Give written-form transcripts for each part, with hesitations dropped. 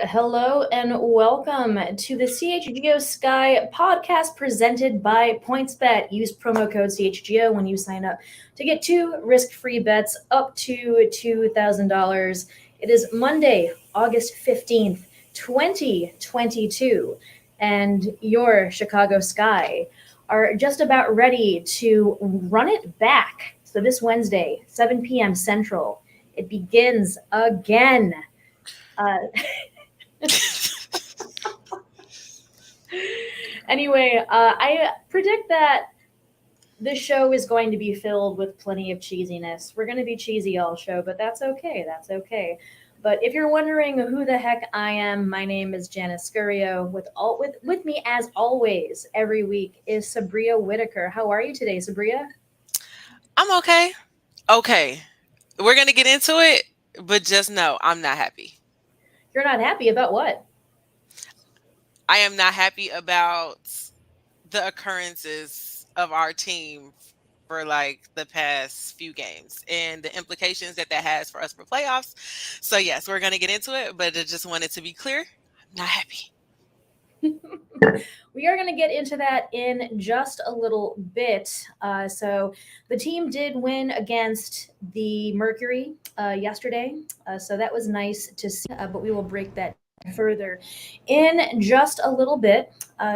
Hello and welcome to the CHGO Sky Podcast presented by PointsBet. Use promo code CHGO when you sign up to get 2 risk-free bets up to $2,000. It is Monday, August 15th, 2022, and your Chicago Sky are just about ready to run it back. So this Wednesday, 7 p.m. Central, it begins again. Anyway, I predict that this show is going to be filled with plenty of cheesiness. We're going to be cheesy all show, but that's okay. That's okay. But if you're wondering who the heck I am, my name is Janice Subria. With me, as always, every week is Subria Whitaker. How are you today, Subria? I'm okay. Okay. We're going to get into it, but just know I'm not happy. You're not happy about what? I am not happy about the occurrences of our team for like the past few games and the implications that has for us for playoffs. So yes, we're going to get into it, but I just wanted to be clear. I'm not happy. We are going to get into that in just a little bit. So the team did win against the Mercury yesterday. So that was nice to see, but we will break that further in just a little bit.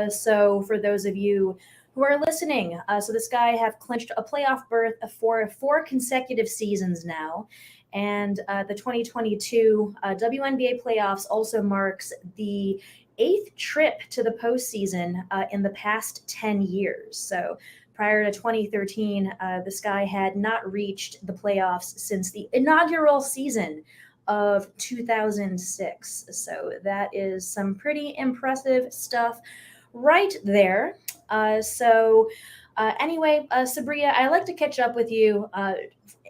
So for those of you who are listening, so the Sky have clinched a playoff berth for 4 consecutive seasons now. And the 2022 WNBA Playoffs also marks the 8th trip to the postseason in the past 10 years. So prior to 2013, the Sky had not reached the playoffs since the inaugural season of 2006. So that is some pretty impressive stuff right there. Anyway, Subria, I like to catch up with you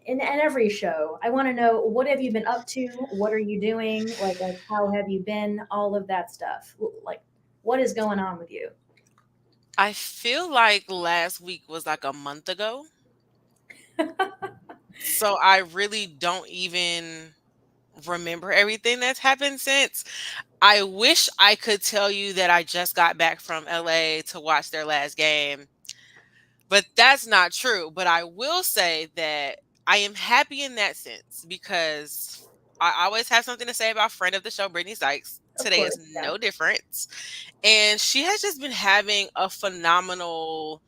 in every show. I want to know, what have you been up to? What are you doing? Like how have you been? All of that stuff. Like, what is going on with you? I feel like last week was like a month ago. So I really don't even remember everything that's happened since. I wish I could tell you that I just got back from LA to watch their last game, but that's not true. But I will say that I am happy in that sense because I always have something to say about friend of the show, Brittany Sykes. Today is no different. And she has just been having a phenomenal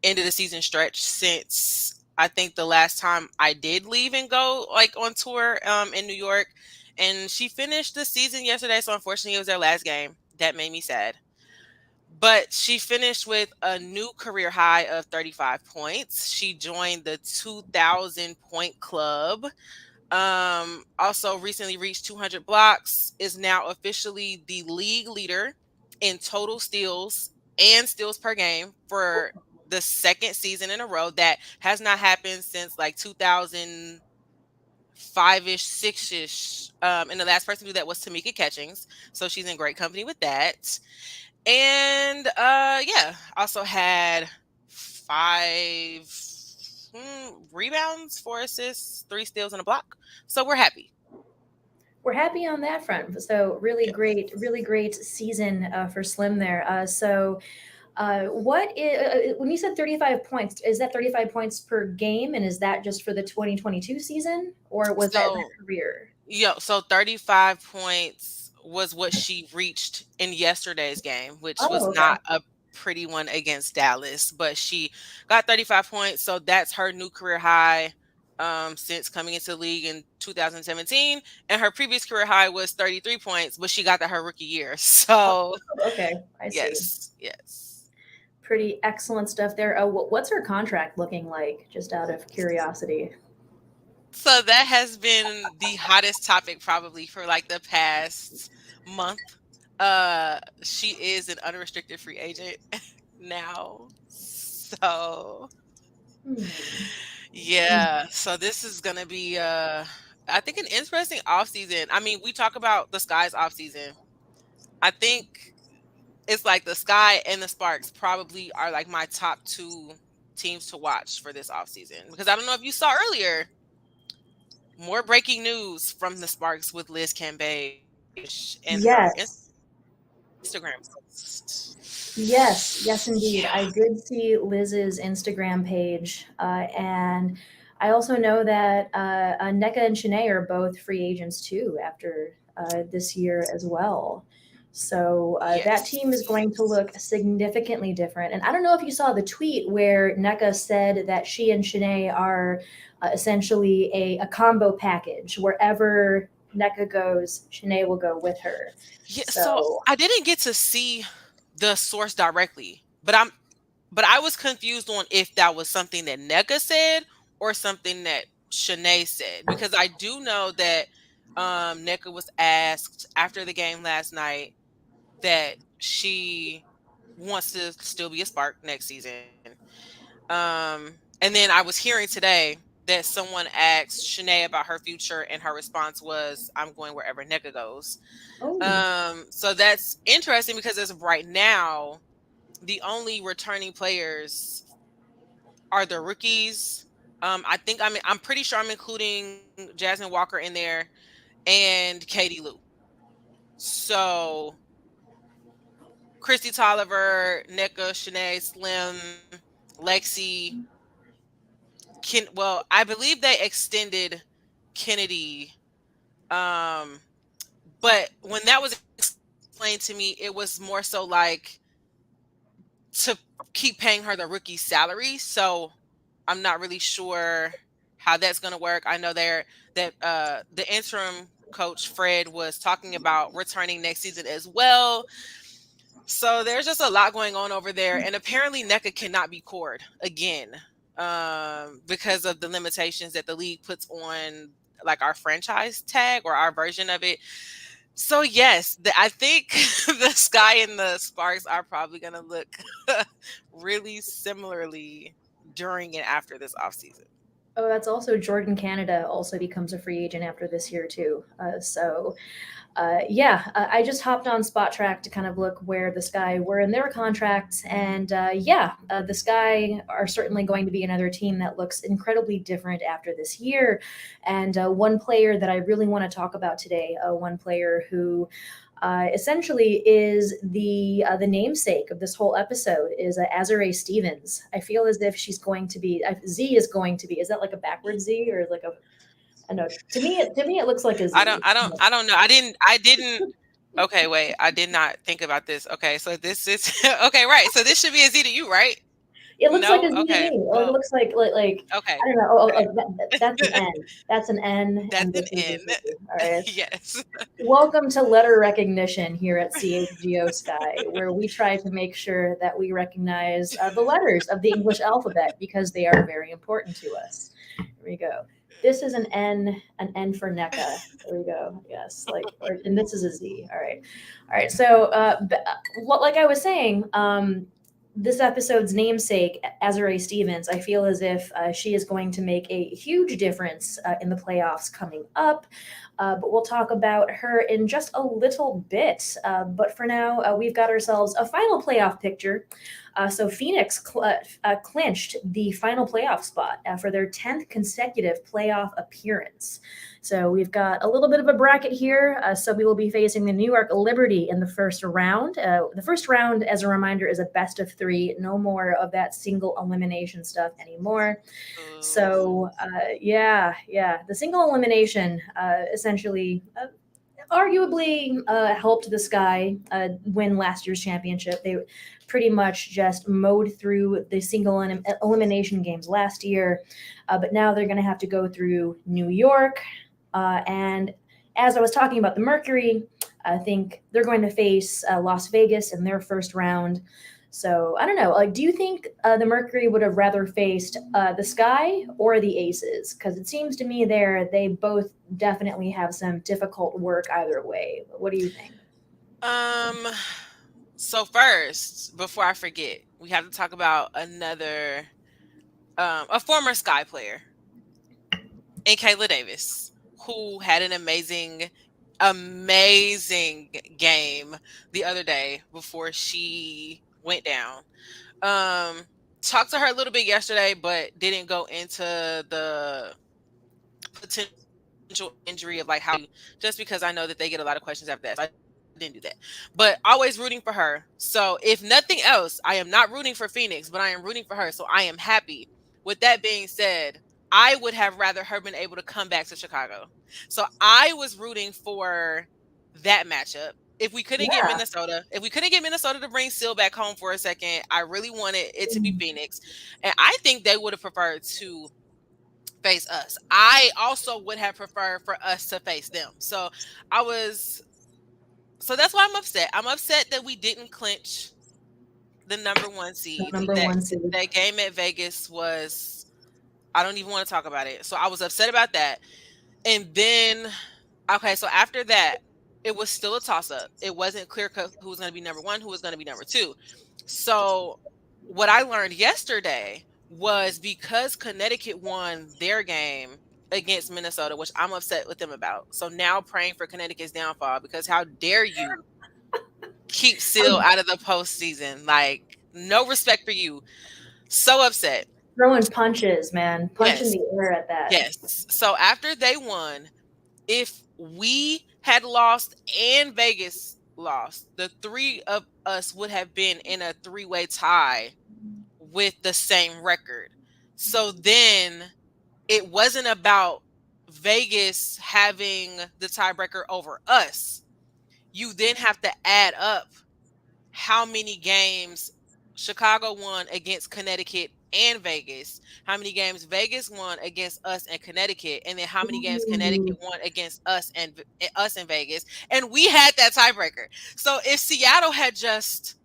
end of the season stretch since I think the last time I did leave and go like on tour in New York. And she finished the season yesterday, so unfortunately it was their last game. That made me sad. But she finished with a new career high of 35 points. She joined the 2,000 point club. Also recently reached 200 blocks, is now officially the league leader in total steals and steals per game for the second season in a row. That has not happened since like 2005-ish, 6-ish. And the last person to do that was Tamika Catchings. So she's in great company with that. And also had 5 rebounds, 4 assists, 3 steals, and a block. So we're happy. We're happy on that front. So really great season for Slim there. When you said 35 points, is that 35 points per game? And is that just for the 2022 season, or was that her career? Yeah, so 35 points was what she reached in yesterday's game, which was not a pretty one against Dallas, but she got 35 points. So that's her new career high since coming into the league in 2017. And her previous career high was 33 points, but she got that her rookie year. So okay, I see. Yes. Pretty excellent stuff there. What's her contract looking like, just out of curiosity? So that has been the hottest topic probably for like the past month. She is an unrestricted free agent now. So Hmm. yeah, so this is gonna be I think an interesting offseason. I mean, we talk about the Sky's offseason. I think it's like the Sky and the Sparks probably are like my top two teams to watch for this offseason. Because I don't know if you saw earlier, more breaking news from the Sparks with Liz Cambage and her Yes. Instagram post. Yes, indeed. Yeah. I did see Liz's Instagram page, and I also know that NECA and Shanae are both free agents too after this year as well. So that team is going to Yes. look significantly different. And I don't know if you saw the tweet where NECA said that she and Shanae are essentially a combo package. Wherever NECA goes, Shanae will go with her. Yeah, so So I didn't get to see the source directly, but I was confused on if that was something that NECA said or something that Shanae said, because I do know that NECA was asked after the game last night that she wants to still be a Spark next season. And then I was hearing today that someone asked Shanae about her future, and her response was, "I'm going wherever NECA goes." oh. So that's interesting because as of right now, the only returning players are the rookies. I'm pretty sure I'm including Jasmine Walker in there and Katie Lou. So Christy Tolliver, NECA, Shanae, Slim, Lexi, I believe they extended Kennedy. Um, but when that was explained to me, it was more so like to keep paying her the rookie salary. So I'm not really sure how that's going to work. I know the interim coach Fred was talking about returning next season as well. So there's just a lot going on over there, and apparently NECA cannot be cored again because of the limitations that the league puts on like our franchise tag or our version of it. So yes, I think the Sky and the Sparks are probably going to look really similarly during and after this offseason. Oh, that's also Jordan Canada also becomes a free agent after this year too. I just hopped on Spot Track to kind of look where the Sky were in their contracts, and the Sky are certainly going to be another team that looks incredibly different after this year. And one player that I really want to talk about today, one player who essentially is the namesake of this whole episode, is Azurá Stevens. I feel as if she's going to be Z is going to be. Is that like a backwards Z or like a? I know. To me, it looks like a Z. I don't know. I didn't. Okay, wait. I did not think about this. Okay, so this is okay, right. So this should be a Z to you, right? It looks like No? a Z to Okay. me. Like, it Well, looks like okay. I don't know. Oh, Okay. that's an N. That's an N, That's and an this is a N. Z. All right. Yes. Welcome to letter recognition here at CHGO Sky, where we try to make sure that we recognize the letters of the English alphabet because they are very important to us. Here we go. This is an N for NECA. There we go. Yes, and this is a Z. All right. So, like I was saying, this episode's namesake, Azurá Stevens, I feel as if she is going to make a huge difference in the playoffs coming up. But we'll talk about her in just a little bit. But for now, we've got ourselves a final playoff picture. So Phoenix clinched the final playoff spot for their 10th consecutive playoff appearance. So we've got a little bit of a bracket here. So we will be facing the New York Liberty in the first round. The first round, as a reminder, is a best of 3. No more of that single elimination stuff anymore. So the single elimination essentially arguably helped the Sky win last year's championship. They pretty much just mowed through the single elimination games last year, but now they're going to have to go through New York. And as I was talking about the Mercury, I think they're going to face Las Vegas in their first round. So I don't know. Like, do you think the Mercury would have rather faced the Sky or the Aces? Because it seems to me they both definitely have some difficult work either way. What do you think? Um, so first, before I forget, we have to talk about another a former Sky player, and Kayla Davis, who had an amazing game the other day before she went down. Talked to her a little bit yesterday, but didn't go into the potential injury of like how, just because I know that they get a lot of questions after that. So I didn't do that. But always rooting for her. So if nothing else, I am not rooting for Phoenix, but I am rooting for her. So I am happy. With that being said, I would have rather her been able to come back to Chicago. So I was rooting for that matchup. If we couldn't get Yeah. Minnesota to bring Seal back home for a second, I really wanted it to be Phoenix. And I think they would have preferred to face us. I also would have preferred for us to face them. So that's why I'm upset. I'm upset that we didn't clinch the number 1 The seed. number That one seed. that game at Vegas was, I don't even want to talk about it. So I was upset about that. And then, okay, so after that, it was still a toss up. It wasn't clear cut who was going to be number 1, who was going to be number 2. So what I learned yesterday was, because Connecticut won their game against Minnesota, which I'm upset with them about. So now praying for Connecticut's downfall, because how dare you keep Seal out of the postseason? Like, no respect for you. So upset. Throwing punches, man. Punch in Yes. the air at that. Yes. So after they won, if we had lost and Vegas lost, the 3 of us would have been in a 3-way tie with the same record. So then it wasn't about Vegas having the tiebreaker over us. You then have to add up how many games Chicago won against Connecticut and Vegas, how many games Vegas won against us and Connecticut, and then how many games Connecticut won against us and Vegas, and we had that tiebreaker. So if Seattle had just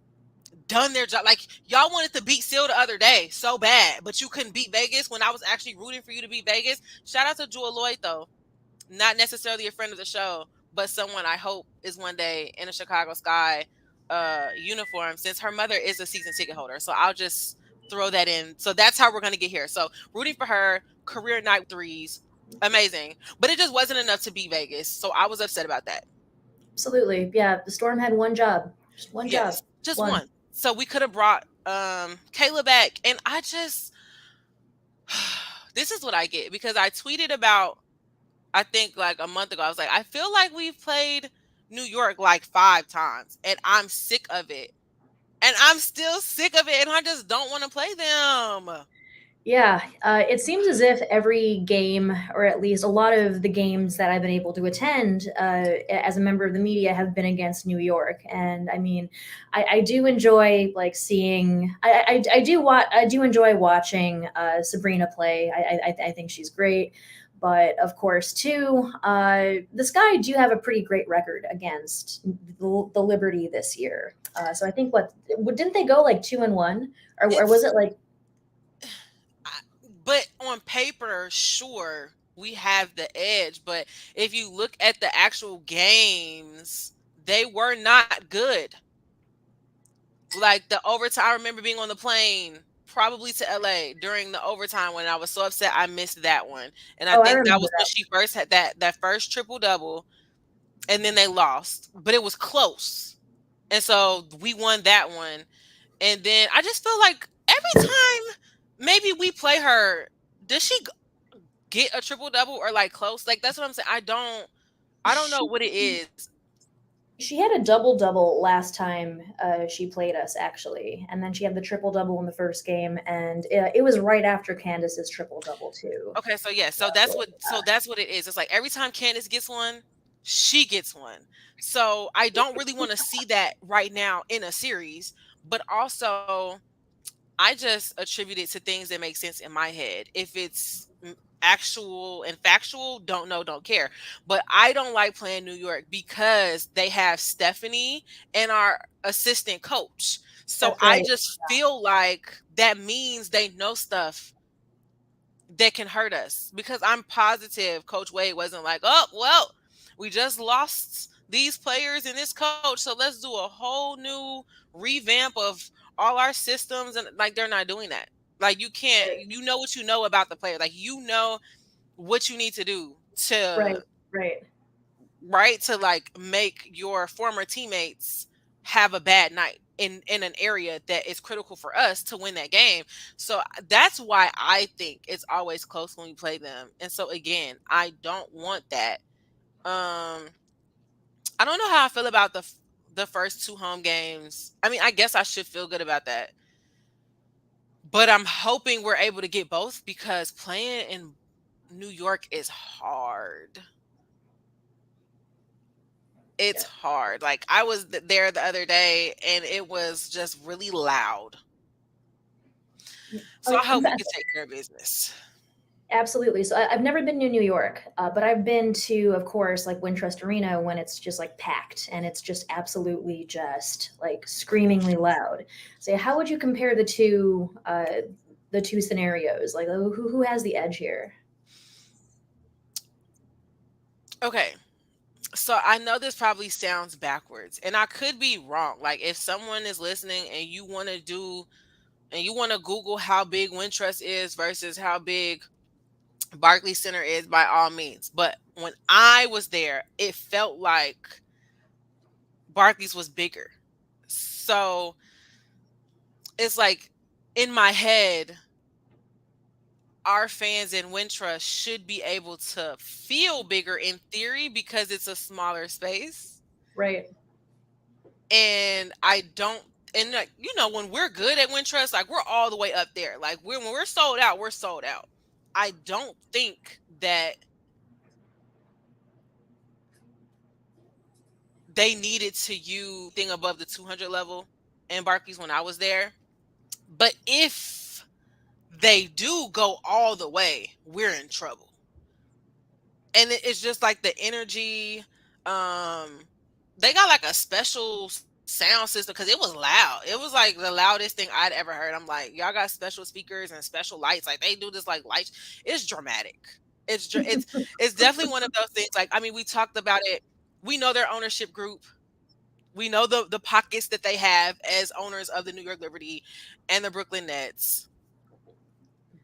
done their job, like, y'all wanted to beat Seal the other day so bad, but you couldn't beat Vegas when I was actually rooting for you to beat Vegas. Shout out to Jewel Lloyd, though, not necessarily a friend of the show, but someone I hope is one day in a Chicago Sky uniform, since her mother is a season ticket holder. So I'll just throw that in. So that's how we're going to get here. So rooting for her, career night 3s, amazing. But it just wasn't enough to beat Vegas. So I was upset about that. Absolutely. Yeah, the Storm had one job. Just one job. Just one. So we could have brought Kayla back. And I just, this is what I get, because I tweeted about, I think like a month ago, I was like, I feel like we've played New York like 5 times and I'm sick of it. And I'm still sick of it, and I just don't want to play them. Yeah, it seems as if every game, or at least a lot of the games that I've been able to attend as a member of the media, have been against New York. And I mean, I do enjoy like seeing. I do enjoy watching Sabrina play. I think she's great. But of course, too, the Sky do have a pretty great record against the Liberty this year. So I think didn't they go like 2-1, or was it like? But on paper, sure, we have the edge. But if you look at the actual games, they were not good. Like the overtime, I remember being on the plane, probably to LA, during the overtime, when I was so upset I missed that one. And I think that was when she first had that first triple-double, and then they lost. But it was close. And so we won that one. And then I just feel like every time maybe we play her, does she get a triple-double or like close? Like, that's what I'm saying. I don't know what it is. She had a double-double last time she played us, actually. And then she had the triple-double in the first game, and it was right after Candace's triple-double too. Okay, so yeah, so that's what it is. It's like every time Candace gets one, she gets one. So I don't really want to see that right now in a series, but also I just attribute it to things that make sense in my head. If it's actual and factual, don't know, don't care. But I don't like playing New York because they have Stephanie and our assistant coach. So That's I right. just feel like that means they know stuff that can hurt us, because I'm positive Coach Wade wasn't like, oh, well, we just lost these players and this coach, so let's do a whole new revamp of all our systems. And like, they're not doing that. Like, you can't, Right. you know what you know about the player. Like, you know what you need to do Right. to, Right. right, to like make your former teammates have a bad night in an area that is critical for us to win that game. So that's why I think it's always close when we play them. And so again, I don't want that. I don't know how I feel about the first two home games. I mean, I guess I should feel good about that. But I'm hoping we're able to get both, because playing in New York is hard. It's Yeah. hard. Like, I was there the other day and it was just really loud. So I Oh, hope we can take care of business. absolutely. So I've never been to New York, but I've been to, of course, like Wintrust Arena when it's just like packed and it's just absolutely just like screamingly loud. So how would you compare the two scenarios? Like who has the edge here? Okay. So I know this probably sounds backwards, and I could be wrong. Like, if someone is listening and you want to Google how big Wintrust is versus how big Barclays Center is, by all means. But when I was there, it felt like Barclays was bigger. So it's like, in my head, our fans in Wintrust should be able to feel bigger in theory because it's a smaller space. Right. And I don't, and like, when we're good at Wintrust, like, we're all the way up there. Like, when we're sold out, we're sold out. I don't think that they needed to use thing above the 200 level in Barclays when I was there. But if they do go all the way, we're in trouble. And it's just like the energy. They got like a special sound system because it was loud. It was like the loudest thing I'd ever heard. I'm like, y'all got special speakers and special lights. Like, they do this like lights. It's dramatic. It's definitely one of those things. Like, I mean, we talked about it. We know their ownership group. We know the pockets that they have as owners of the New York Liberty and the Brooklyn Nets.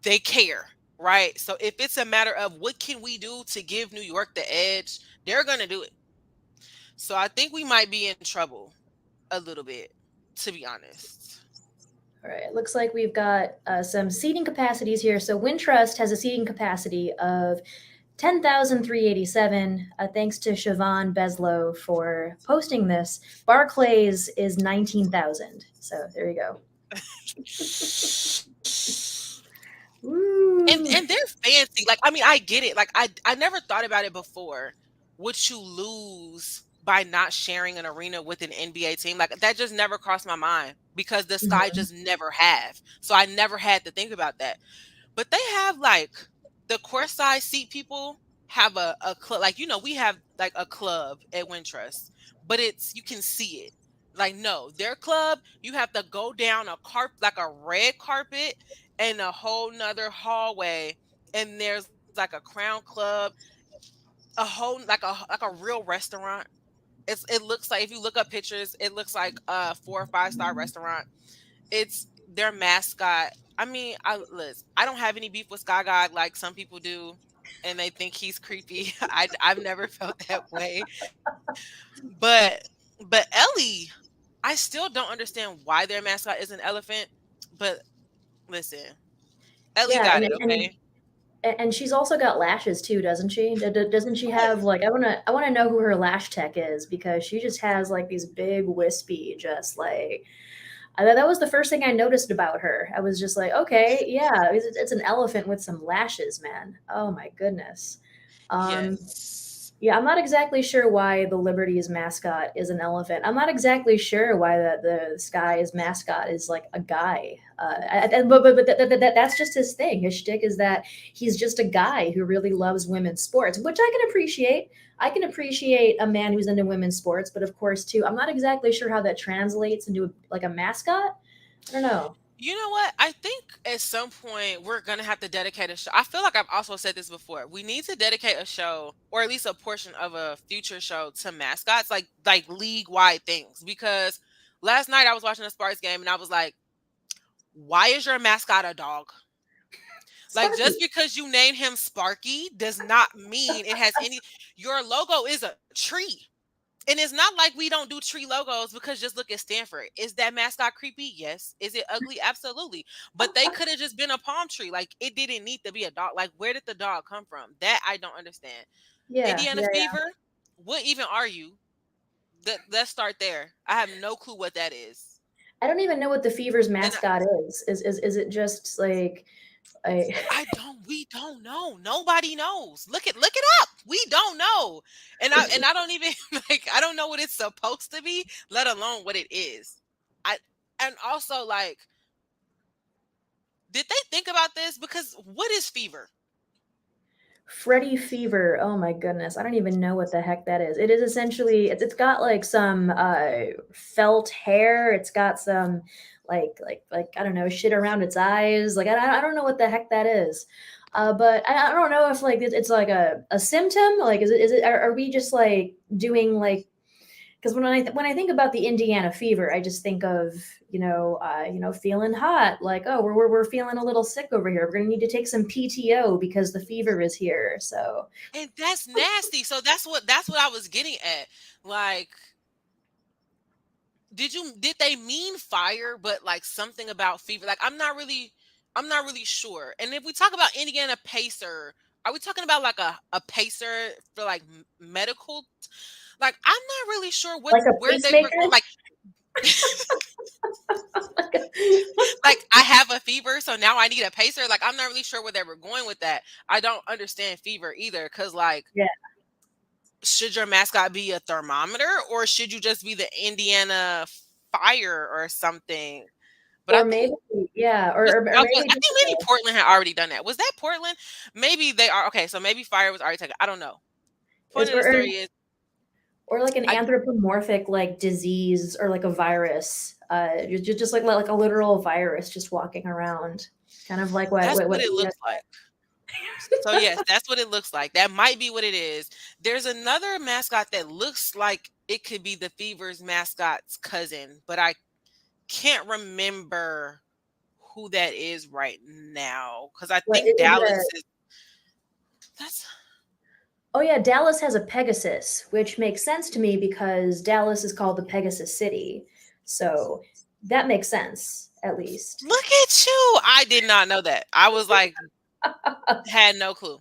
They care, right? So if it's a matter of what can we do to give New York the edge, they're going to do it. So I think we might be in trouble a little bit, to be honest. All right. Looks like we've got some seating capacities here. So Wintrust has a seating capacity of 10,387. Thanks to Siobhan Beslow for posting this. Barclays is 19,000. So there you go. And they're fancy. Like, I mean, I get it. Like, I never thought about it before. What you lose by not sharing an arena with an NBA team, like, that just never crossed my mind, because the Sky Mhm. just never have. So I never had to think about that. But they have, like, the courtside seat people have a club. Like, we have like a club at Wintrust, but you can see it. Like, no, their club, you have to go down a like a red carpet and a whole nother hallway. And there's like a Crown Club, a whole, like a real restaurant. It looks like, if you look up pictures, it looks like a 4 or 5 star restaurant. It's their mascot. I mean, I don't have any beef with Sky God like some people do, and they think he's creepy. I've never felt that way. But Ellie, I still don't understand why their mascot is an elephant. But listen, Ellie Yeah, got it, okay? and she's also got lashes too, doesn't she? Doesn't she have like I want to know who her lash tech is because she just has like these big wispy, just like that was the first thing I noticed about her. I was just like, okay, yeah, it's an elephant with some lashes, man. Oh my goodness. Um, Yes. Yeah, I'm not exactly sure why the Liberty's mascot is an elephant. I'm not exactly sure why the Sky's mascot is like a guy. But that's just his thing. His shtick is that he's just a guy who really loves women's sports, which I can appreciate. I can appreciate a man who's into women's sports, but of course, too, I'm not exactly sure how that translates into like a mascot. I don't know. You know what? I think at some point we're gonna have to dedicate a show. I feel like I've also said this before. We need to dedicate a show, or at least a portion of a future show, to mascots, like league wide things. Because last night I was watching a Sparks game and I was like, "Why is your mascot a dog?" Like, Sparky. just because you name him Sparky does not mean it has any. Your logo is a tree. And it's not like we don't do tree logos, because just look at Stanford. Is that mascot creepy? Yes. Is it ugly? Absolutely. But they could have just been a palm tree. Like, it didn't need to be a dog. Like, where did the dog come from? That I don't understand. Yeah, Indiana yeah, yeah. Fever? What even are you? Let's start there. I have no clue what that is. I don't even know what the Fever's And mascot is. Is it just like I we don't know. Nobody knows. Look it up. We don't know. And I don't even like, I don't know what it's supposed to be, let alone what it is. I and also, like, did they think about this? Because what is fever? Freddy Fever. Oh my goodness. I don't even know what the heck that is. It is essentially it's got like some felt hair. It's got some like I don't know, shit around its eyes. Like I don't know what the heck that is. But I don't know if like it's like a symptom. Like is it are we just like doing like because when I think about the Indiana fever, I just think of feeling hot. Like oh we're feeling a little sick over here. We're gonna need to take some PTO because the fever is here. So And that's nasty. So that's what I was getting at. Like, did they mean fire, but like something about fever? Like, I'm not really sure. And if we talk about Indiana Pacer, are we talking about like a pacer for like medical? Like, I'm not really sure like a where they were pacemaker. going. Like, I have a fever, so now I need a pacer. Like, I'm not really sure where they were going with that. I don't understand fever either, because, like, Yeah, should your mascot be a thermometer, or should you just be the Indiana Fire or something? But I or think maybe yeah, or maybe I just think maybe Portland had already done that. Was that Portland? Maybe they are okay. So maybe Fire was already taken. I don't know. Point is of the story is, or like an I anthropomorphic like disease or like a virus. Just like a literal virus just walking around, kind of like that's what what it looks like. So yes, that's what it looks like. That might be what it is. There's another mascot that looks like it could be the Fever's mascot's cousin, but I can't remember who that is right now, because I what think is it Dallas a is that's Oh yeah, Dallas has a Pegasus, which makes sense to me because Dallas is called the Pegasus City. So that makes sense, at least. look at you. I did not know that. I was like, had no clue.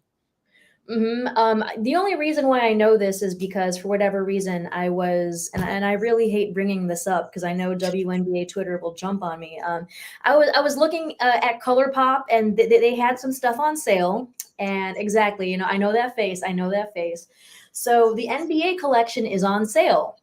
The only reason why I know this is because for whatever reason I was, and I really hate bringing this up because I know WNBA Twitter will jump on me. I was looking at ColourPop and they had some stuff on sale, and exactly, I know that face, I know that face. So the NBA collection is on sale.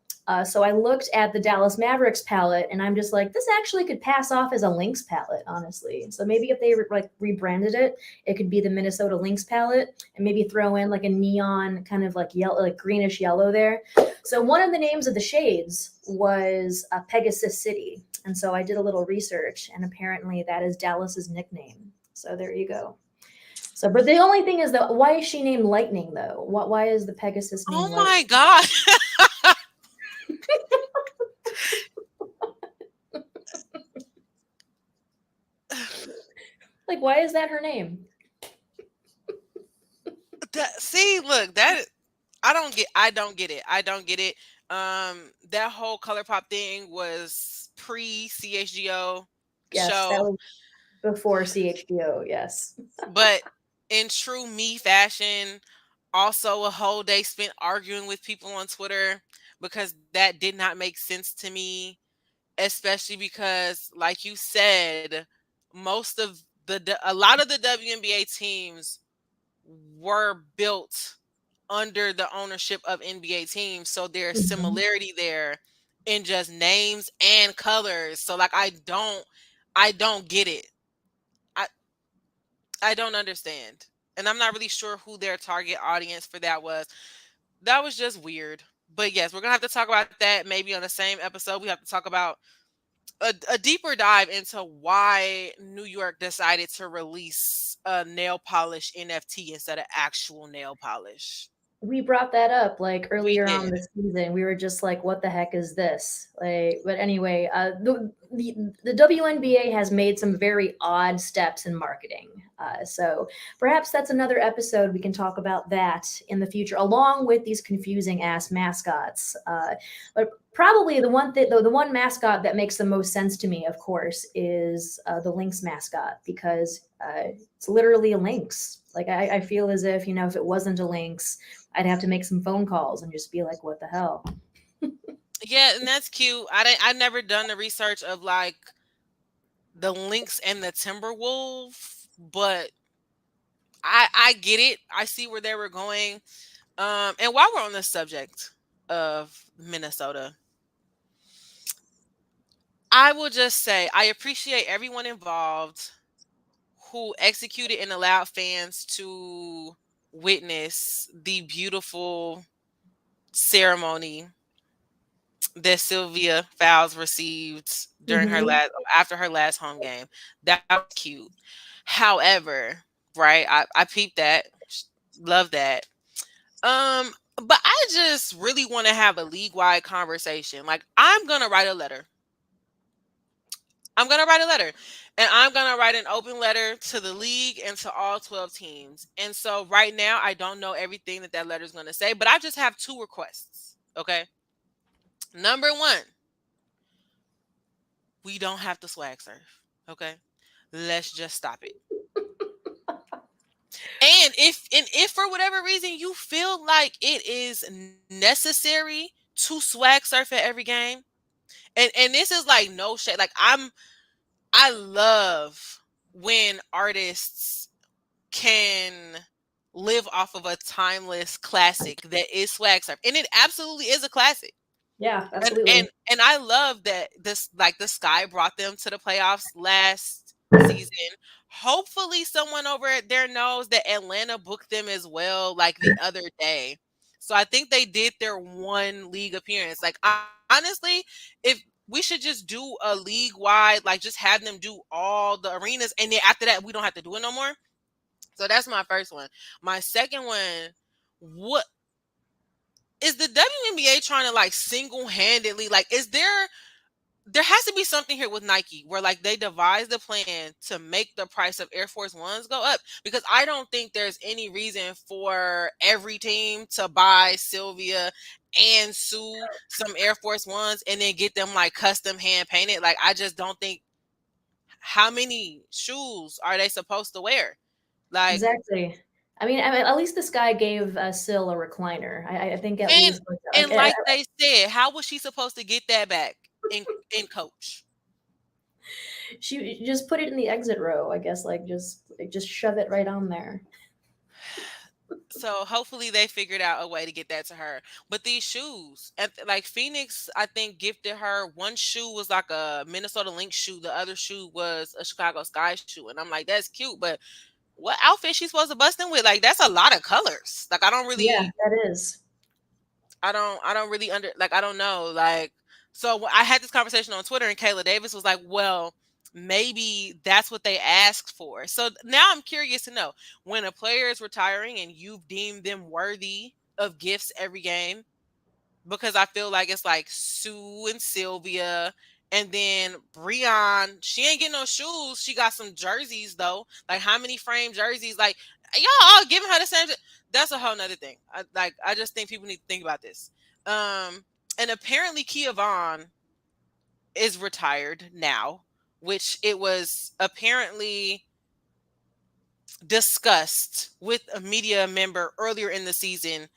So I looked at the Dallas Mavericks palette, and I'm just like, this actually could pass off as a Lynx palette, honestly. So maybe if they like rebranded it, it could be the Minnesota Lynx palette, and maybe throw in like a neon kind of like yellow, like greenish yellow there. So one of the names of the shades was Pegasus City, and so I did a little research, and apparently that is Dallas's nickname. So there you go. So, but the only thing is that why is she named Lightning though? Why is the Pegasus named Oh Lightning? my god. Like, why is that her name? See, look, that I don't get it. I don't get it. That whole color pop thing was pre CHGO Yes, that show, was before CHGO. Yes. but in true me fashion, also a whole day spent arguing with people on Twitter, because that did not make sense to me, especially because, like you said, a lot of the WNBA teams were built under the ownership of NBA teams. So there's Mhm. similarity there in just names and colors. So like I don't get it. I I don't understand. And I'm not really sure who their target audience for that was. That was just weird. But yes, we're gonna have to talk about that maybe on the same episode. We have to talk about a deeper dive into why New York decided to release a nail polish NFT instead of actual nail polish. We brought that up like We earlier on did. the season. We were just like, "What the heck is this?" Like, but anyway, the WNBA has made some very odd steps in marketing. So perhaps that's another episode we can talk about that in the future, along with these confusing ass mascots. But probably the one thing, though, the one mascot that makes the most sense to me, of course, is the Lynx mascot because it's literally a lynx. Like I feel as if if it wasn't a lynx, I'd have to make some phone calls and just be like, "What the hell?" Yeah, and that's cute. I never done the research of like the lynx and the timberwolf, but I get it. I see where they were going. And while we're on the subject of Minnesota, I will just say I appreciate everyone involved who executed and allowed fans to witness the beautiful ceremony that Sylvia Fowles received during her Hmm. last after her last home game. That was cute. However, right, I peeped that. Love that. But I just really want to have a league wide conversation. Like I'm gonna write a letter. And I'm gonna write an open letter to the league and to all 12 teams. And so right now I don't know everything that letter is gonna say, but I just have two requests. Okay. Number one, we don't have to swag surf. Okay. Let's just stop it. And if for whatever reason you feel like it is necessary to swag surf at every game, and this is like no shade. Like I love when artists can live off of a timeless classic that is swag surf. And it absolutely is a classic. Yeah, And and absolutely. and I love that this like the Sky brought them to the playoffs last season. Hopefully someone over there knows that Atlanta booked them as well like the other day. So I think they did their one league appearance. Like honestly, if we should just do a league wide, like just have them do all the arenas and then after that we don't have to do it no more. So that's my first one. My second one, what is the WNBA trying to like single-handedly like there has to be something here with Nike where like they devised a plan to make the price of Air Force Ones go up because I don't think there's any reason for every team to buy Sylvia and Sue some Air Force Ones and then get them like custom hand painted. Like I just don't think how many shoes are they supposed to wear? Like Exactly. I mean, at least this guy gave Sil a recliner. I think at and least like, and like they said, how was she supposed to get that back in coach? she just put it in the exit row. I guess like just shove it right on there. So hopefully they figured out a way to get that to her. But these shoes, like Phoenix, I think gifted her one shoe was like a Minnesota Lynx shoe. The other shoe was a Chicago Sky shoe, and I'm like, that's cute, but what outfit she supposed to bust in with? Like that's a lot of colors. Like Yeah, that is. I don't really I don't know. Like, so I had this conversation on Twitter and Kayla Davis was like, well, maybe that's what they asked for. So now I'm curious to know when a player is retiring and you've deemed them worthy of gifts every game, because I feel like it's like Sue and Sylvia. And then Breon, she ain't getting no shoes. She got some jerseys though. Like how many frame jerseys? Like y'all all giving her the same. That's a whole nother thing. I just think people need to think about this. And apparently Kia Vaughn is retired now, which it was apparently discussed with a media member earlier in the season,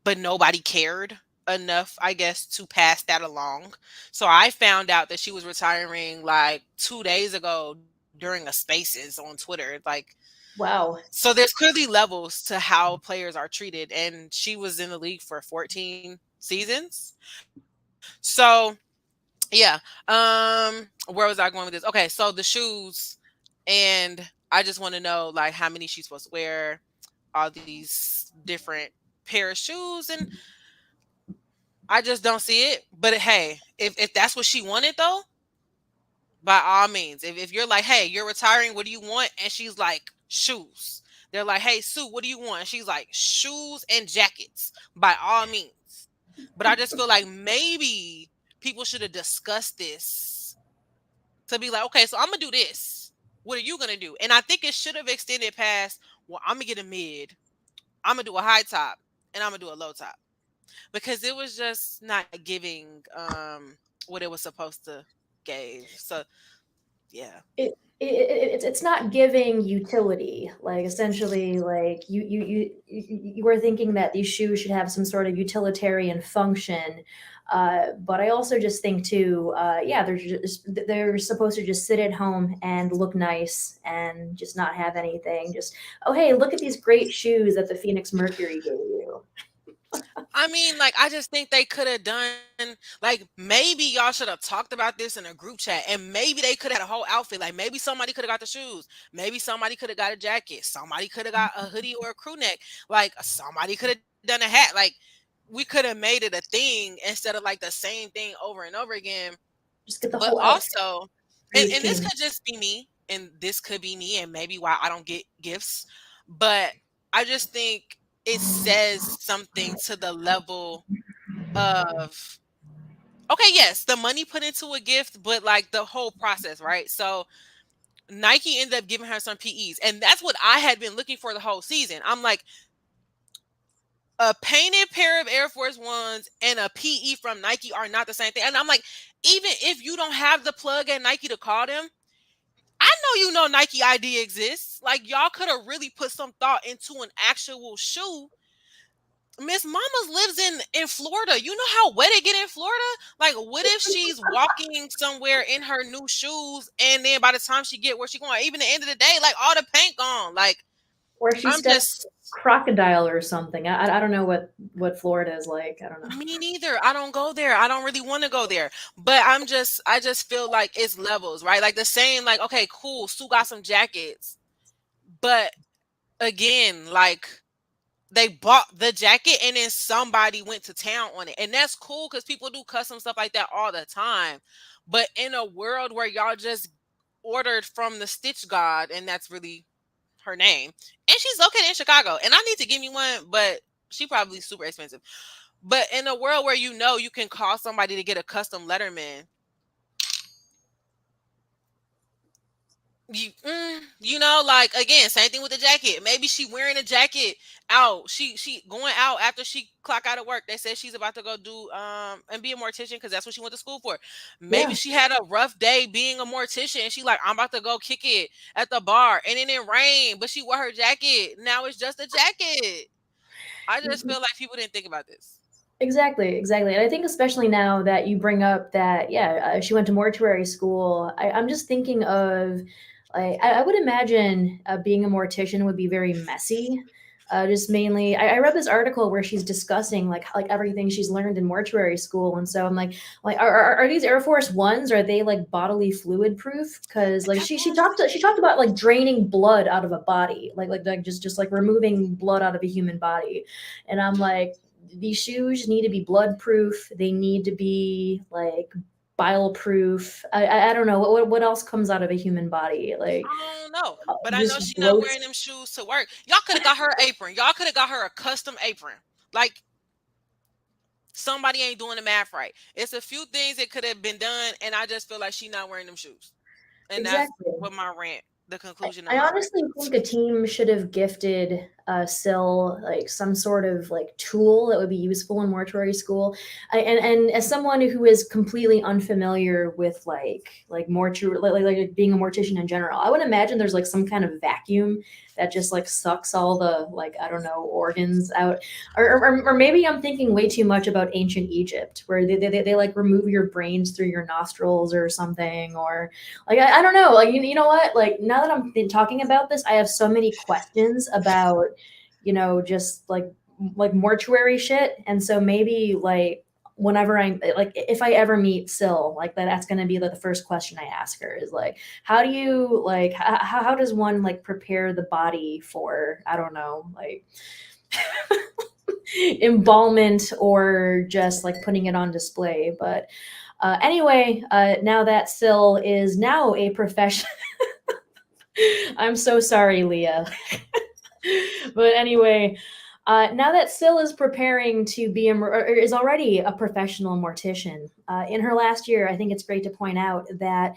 but nobody cared enough, I guess, to pass that along. So I found out that she was retiring like 2 days ago during a spaces on Twitter. Like, Wow. So there's clearly levels to how players are treated, and she was in the league for 14 seasons. So yeah, where was I going with this? Okay, so the shoes, and I just want to know like how many she's supposed to wear, all these different pair of shoes, and I just don't see it. But hey, if that's what she wanted though, by all means. If you're like, hey, you're retiring, what do you want? And she's like, shoes. They're like, hey, Sue, what do you want? And she's like, shoes and jackets, by all means. But I just feel like maybe people should have discussed this to be like, okay, so I'm gonna do this. What are you gonna do? And I think it should have extended past, well, I'm gonna get a mid, I'm gonna do a high top, and I'm gonna do a low top. Because it was just not giving what it was supposed to give. So yeah. It's not giving utility. Like essentially, like you were thinking that these shoes should have some sort of utilitarian function. But I also just think too, yeah, they're supposed to just sit at home and look nice and just not have anything. Just, oh hey, look at these great shoes that the Phoenix Mercury gave you. I mean, like, I just think they could have done, like, maybe y'all should have talked about this in a group chat, and maybe they could have had a whole outfit. Like, maybe somebody could have got the shoes, maybe somebody could have got a jacket, somebody could have got a hoodie or a crew neck, like, somebody could have done a hat. Like, we could have made it a thing instead of like the same thing over and over again. Just get the But whole outfit also, for each and this team. could just be me, and this could be me, and maybe why I don't get gifts, but I just think it says something to the level of, okay, yes, the money put into a gift, but like the whole process, right? So Nike ended up giving her some PEs, and that's what I had been looking for the whole season. I'm like, a painted pair of Air Force Ones and a PE from Nike are not the same thing. And I'm like, even if you don't have the plug at Nike to call them, I know you know Nike ID exists. Like, y'all could have really put some thought into an actual shoe. Miss Mamas lives in Florida. You know how wet it get in Florida? Like, what if she's walking somewhere in her new shoes, and then by the time she get where she going, even the end of the day, like all the paint gone. Like, Or she I'm steps just, crocodile or something. I don't know what Florida is like. I don't know. me neither. I don't go there. I don't really want to go there. But I just feel like it's levels, right? Like the same, like, okay, cool. Sue got some jackets. But again, like, they bought the jacket and then somebody went to town on it. And that's cool because people do custom stuff like that all the time. But in a world where y'all just ordered from the Stitch God, and that's really her name, and she's located in Chicago, and I need to give me one, but she probably super expensive. But in a world where you know you can call somebody to get a custom Letterman, you know, like, again, same thing with the jacket. Maybe she wearing a jacket out. She going out after she clock out of work. They said she's about to go do and be a mortician because that's what she went to school for. Maybe Yeah, she had a rough day being a mortician and she like, I'm about to go kick it at the bar, and then it rained, but she wore her jacket. Now it's just a jacket. I just feel like people didn't think about this. exactly. And I think especially now that you bring up that, yeah, she went to mortuary school. I'm just thinking of, like, I would imagine being a mortician would be very messy. Just mainly, I read this article where she's discussing like everything she's learned in mortuary school, and so I'm like, are these Air Force Ones? Are they like bodily fluid proof? Because like she talked about like draining blood out of a body, like just like removing blood out of a human body, and I'm like, these shoes need to be blood proof. They need to be like bile proof. I don't know what else comes out of a human body, like I don't know, but I know just she's not gross. wearing them shoes to work. Y'all could have got her apron. Y'all could have got her a custom apron. Like, somebody ain't doing the math right. It's a few things that could have been done, and I just feel like she's not wearing them shoes. And that's Exactly. what my rant, the conclusion of I my rant honestly is. think a team should have gifted Sil like some sort of like tool that would be useful in mortuary school. And as someone who is completely unfamiliar with like mortuary like being a mortician in general, I would imagine there's like some kind of vacuum that just like sucks all the like I don't know organs out, or maybe I'm thinking way too much about ancient Egypt where they like remove your brains through your nostrils or something, or like I don't know, like you know what, like now that I'm talking about this, I have so many questions about just like mortuary shit, and so maybe like whenever I'm like if I ever meet Sil, like that's going to be like the first question I ask her is like how do you like how does one like prepare the body for I don't know like embalmment or just like putting it on display. But anyway, now that Sil is now a profession. I'm so sorry, Leah. But anyway, now that Sil is preparing to be or is already a professional mortician, in her last year, I think it's great to point out that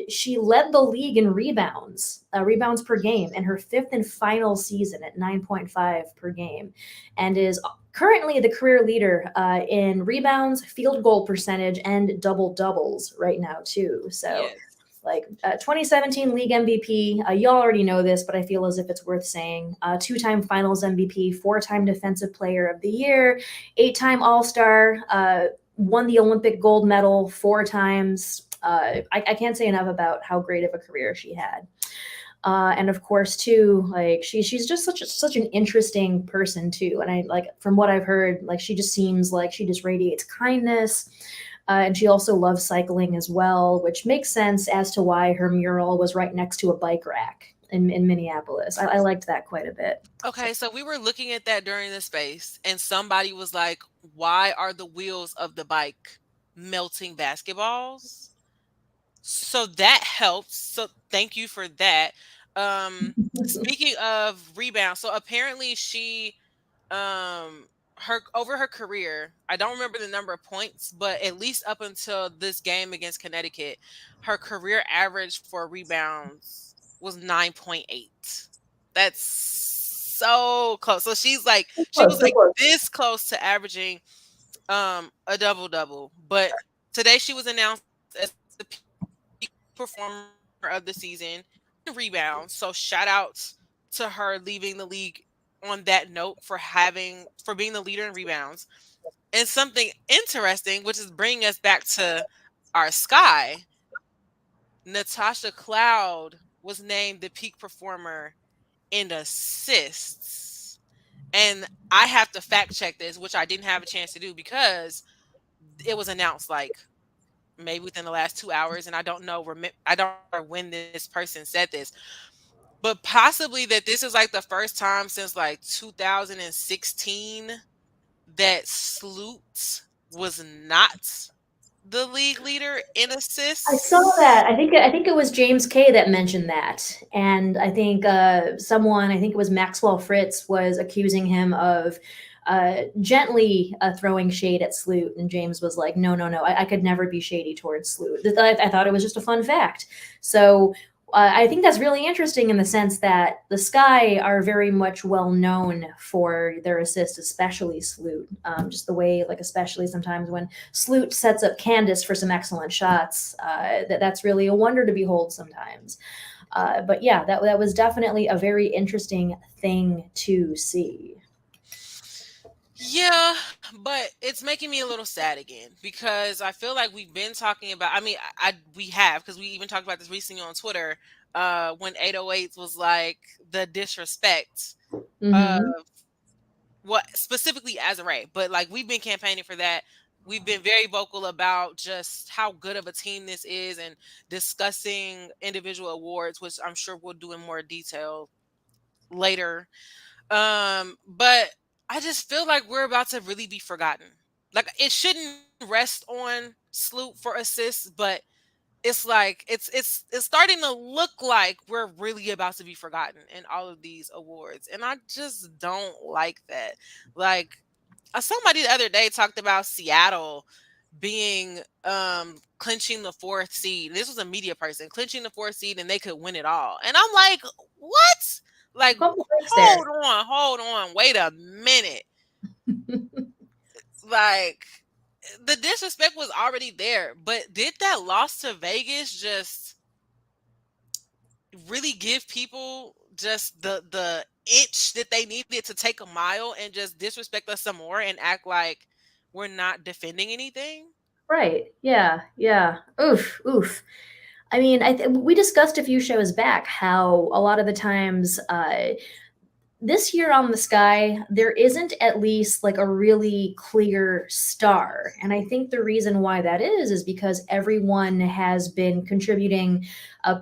she led the league in rebounds per game in her fifth and final season at 9.5 per game, and is currently the career leader in rebounds, field goal percentage, and double doubles right now too. So. Yes. Like 2017 league MVP, y'all already know this, but I feel as if it's worth saying. 2-time finals MVP, 4-time defensive player of the year, 8-time All-Star, won the Olympic gold medal 4 times. I can't say enough about how great of a career she had. And of course, too, like she's just such an interesting person too. And I like from what I've heard, like she just seems like she just radiates kindness. And she also loves cycling as well, which makes sense as to why her mural was right next to a bike rack in Minneapolis. I liked that quite a bit. Okay, so we were looking at that during the space, and somebody was like, why are the wheels of the bike melting basketballs? So that helps. So thank you for that. Speaking of rebounds, so apparently she her over her career, I don't remember the number of points, but at least up until this game against Connecticut, her career average for rebounds was 9.8. That's so close. So she was like this close to averaging a double double. But today she was announced as the peak performer of the season in rebounds. So shout out to her leaving the league on that note for being the leader in rebounds. And something interesting, which is bringing us back to our Sky, Natasha Cloud was named the peak performer in assists. And I have to fact check this, which I didn't have a chance to do because it was announced like maybe within the last 2 hours, and I don't know when this person said this, but possibly that this is like the first time since like 2016 that Sloot was not the league leader in I saw assists. that. I think it was James K that mentioned that, and I think someone, I think it was Maxwell Fritz, was accusing him of gently throwing shade at Sloot, and James was like, "No, no, no, I could never be shady towards Sloot. I thought it was just a fun fact." So I think that's really interesting in the sense that the Sky are very much well known for their assists, especially Sloot. Just the way, like, especially sometimes when Sloot sets up Candace for some excellent shots, that's really a wonder to behold sometimes. But yeah, that was definitely a very interesting thing to see. Yeah, but it's making me a little sad again because I feel like we've been talking about. I mean, we have because we even talked about this recently on Twitter. When 808s was like the disrespect of what specifically Azurá, but like we've been campaigning for that. We've been very vocal about just how good of a team this is and discussing individual awards, which I'm sure we'll do in more detail later. But I just feel like we're about to really be forgotten. Like it shouldn't rest on Sloot for assists, but it's like it's starting to look like we're really about to be forgotten in all of these awards, and I just don't like that. Like somebody the other day talked about Seattle being clinching the 4th seed. This was a media person clinching the 4th seed, and they could win it all. And I'm like, what? Like, Couple breaks there. hold on, wait a minute. Like, the disrespect was already there, but did that loss to Vegas just really give people just the inch that they needed to take a mile and just disrespect us some more and act like we're not defending anything? Right. Yeah. Yeah. Oof. Oof. I mean, we discussed a few shows back how a lot of the times this year on the Sky, there isn't at least like a really clear star. And I think the reason why that is because everyone has been contributing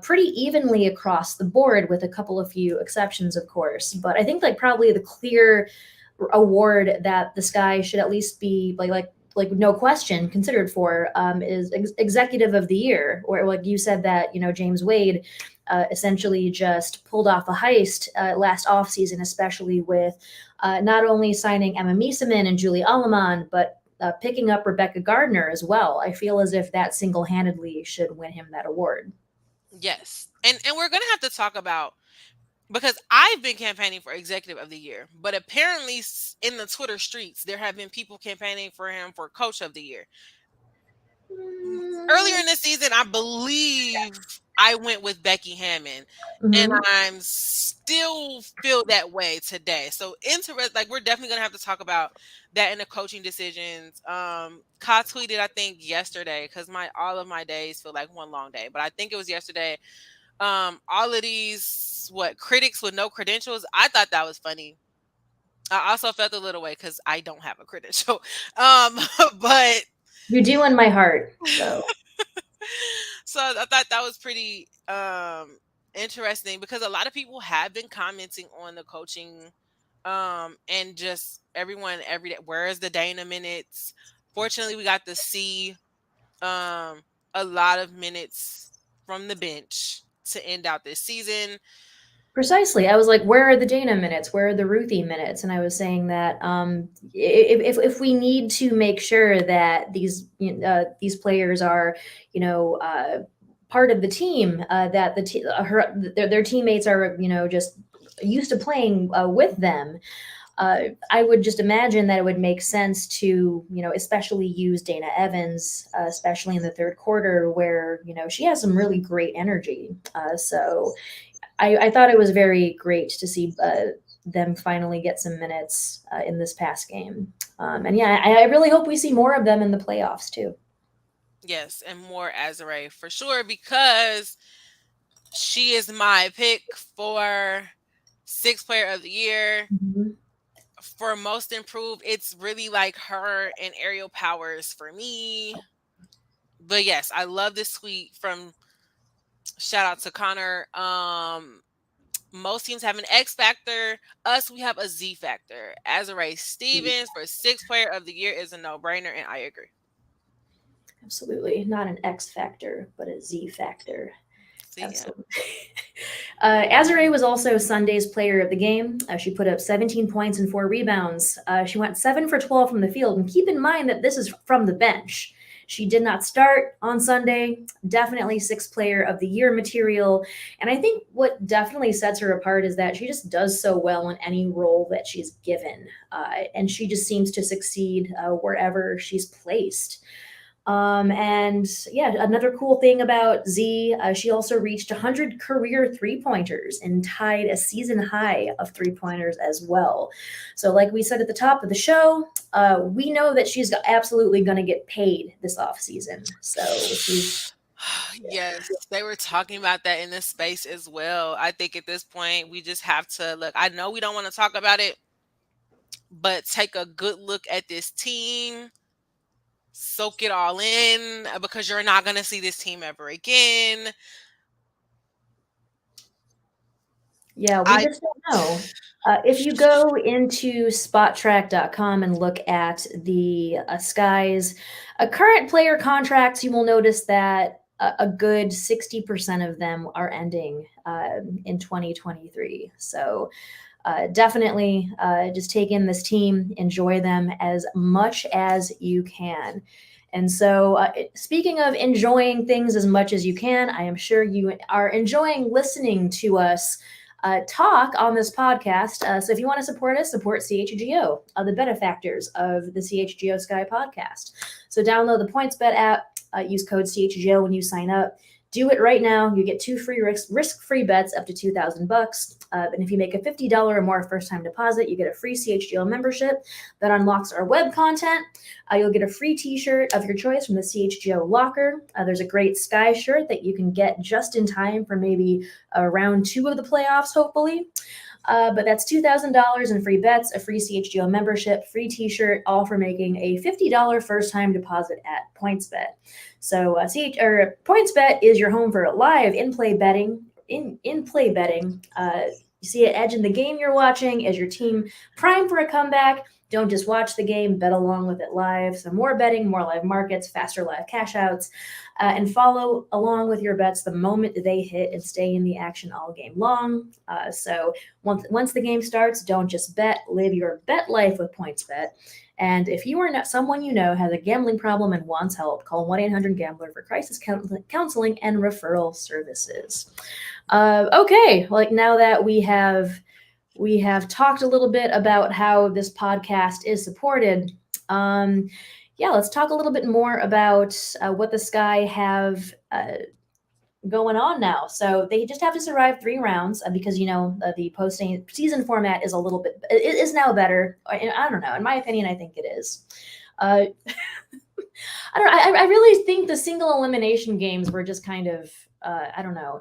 pretty evenly across the board, with a couple of few exceptions, of course. But I think like probably the clear award that the Sky should at least be like no question considered for is executive of the year, or like you said that James Wade essentially just pulled off a heist last offseason, especially with not only signing Emma Mieseman and Julie Alleman, but picking up Rebecca Gardner as well. I feel as if that single-handedly should win him that award. Yes. And we're going to have to talk about, because I've been campaigning for executive of the year, but apparently in the Twitter streets, there have been people campaigning for him for coach of the year. Earlier in the season, I believe I went with Becky Hammond, and I'm still feel that way today. So like we're definitely gonna have to talk about that in the coaching decisions. Ka tweeted, I think yesterday, because all of my days feel like one long day, but I think it was yesterday. All of these critics with no credentials. I thought that was funny. I also felt a little way because I don't have a credential. But you do in my heart, so. So I thought that was pretty interesting, because a lot of people have been commenting on the coaching and just everyone every day. Where is the Dana minutes? Fortunately, we got to see a lot of minutes from the bench to end out this season. Precisely. I was like, where are the Dana minutes? Where are the Ruthie minutes? And I was saying that if we need to make sure that these players are, part of the team, that their teammates are, just used to playing with them, I would just imagine that it would make sense to, especially use Dana Evans, especially in the third quarter, where, she has some really great energy. So I thought it was very great to see them finally get some minutes in this past game. And yeah, I really hope we see more of them in the playoffs too. Yes, and more Azurá for sure, because she is my pick for sixth player of the year. Mm-hmm. For most improved, it's really like her and Aerial Powers for me. But yes, I love this tweet from, shout out to Connor. Most teams have an X factor. Us, we have a Z factor. Azurá Stevens for sixth player of the year is a no-brainer, and I agree. Absolutely. Not an X factor, but a Z factor. Absolutely. Azurá was also Sunday's player of the game. She put up 17 points and 4 rebounds. She went 7 for 12 from the field. And keep in mind that this is from the bench. She did not start on Sunday. Definitely sixth player of the year material. And I think what definitely sets her apart is that she just does so well in any role that she's given. And she just seems to succeed wherever she's placed. And yeah, another cool thing about Z, she also reached 100 career three-pointers and tied a season high of three-pointers as well. So like we said at the top of the show, we know that she's absolutely going to get paid this offseason. So yes, they were talking about that in this space as well. I think at this point, we just have to look. I know we don't want to talk about it, but take a good look at this team. Soak it all in, because you're not going to see this team ever again. Yeah, we just don't know. If you go into spottrack.com and look at the Sky's current player contracts, you will notice that a good 60% of them are ending in 2023. So definitely just take in this team, enjoy them as much as you can. And so speaking of enjoying things as much as you can, I am sure you are enjoying listening to us talk on this podcast. So if you want to support us, support CHGO, the benefactors of the CHGO Sky Podcast. So download the PointsBet app, use code CHGO when you sign up. Do it right now. You get 2 free risk-free bets up to $2,000. And if you make a $50 or more first-time deposit, you get a free CHGO membership that unlocks our web content. You'll get a free t-shirt of your choice from the CHGO locker. There's a great Sky shirt that you can get just in time for maybe round 2 of the playoffs, hopefully. But that's $2,000 in free bets, a free CHGO membership, free t-shirt, all for making a $50 first-time deposit at PointsBet. So PointsBet is your home for live in-play betting. In-play betting, you see an edge in the game you're watching. Is your team primed for a comeback? Don't just watch the game, bet along with it live. So more betting, more live markets, faster live cash outs, and follow along with your bets the moment they hit and stay in the action all game long. So once the game starts, don't just bet, live your bet life with PointsBet. And if you or not someone you know has a gambling problem and wants help, call 1-800-GAMBLER for crisis counseling and referral services. Okay, like now that we have talked a little bit about how this podcast is supported. Let's talk a little bit more about what the Sky have going on now. So they just have to survive 3 rounds because, the postseason format is is now better. I don't know. In my opinion, I think it is. I really think the single elimination games were just kind of, I don't know.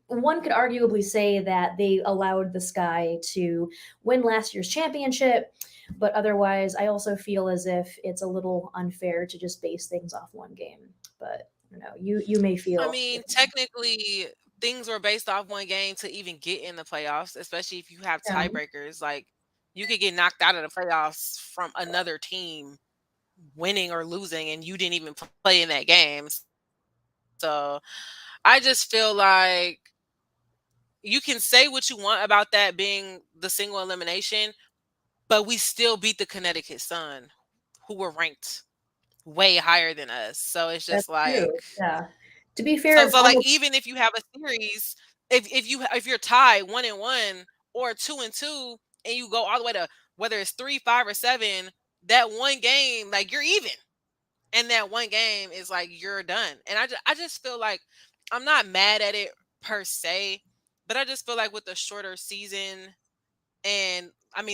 One could arguably say that they allowed the Sky to win last year's championship, but otherwise, I also feel as if it's a little unfair to just base things off one game. But you may feel. Technically, things were based off one game to even get in the playoffs, especially if you have tiebreakers. Like, you could get knocked out of the playoffs from another team winning or losing, and you didn't even play in that game. So I just feel like you can say what you want about that being the single elimination, but we still beat the Connecticut Sun, who were ranked way higher than us. So it's just true. Yeah. To be fair, so like even if you have a series, if you're tied 1-1 or 2-2, and you go all the way to whether it's 3, 5, or 7, that one game, like, you're even, and that one game is like you're done. And I just feel like I'm not mad at it per se, but I just feel like with the shorter season, and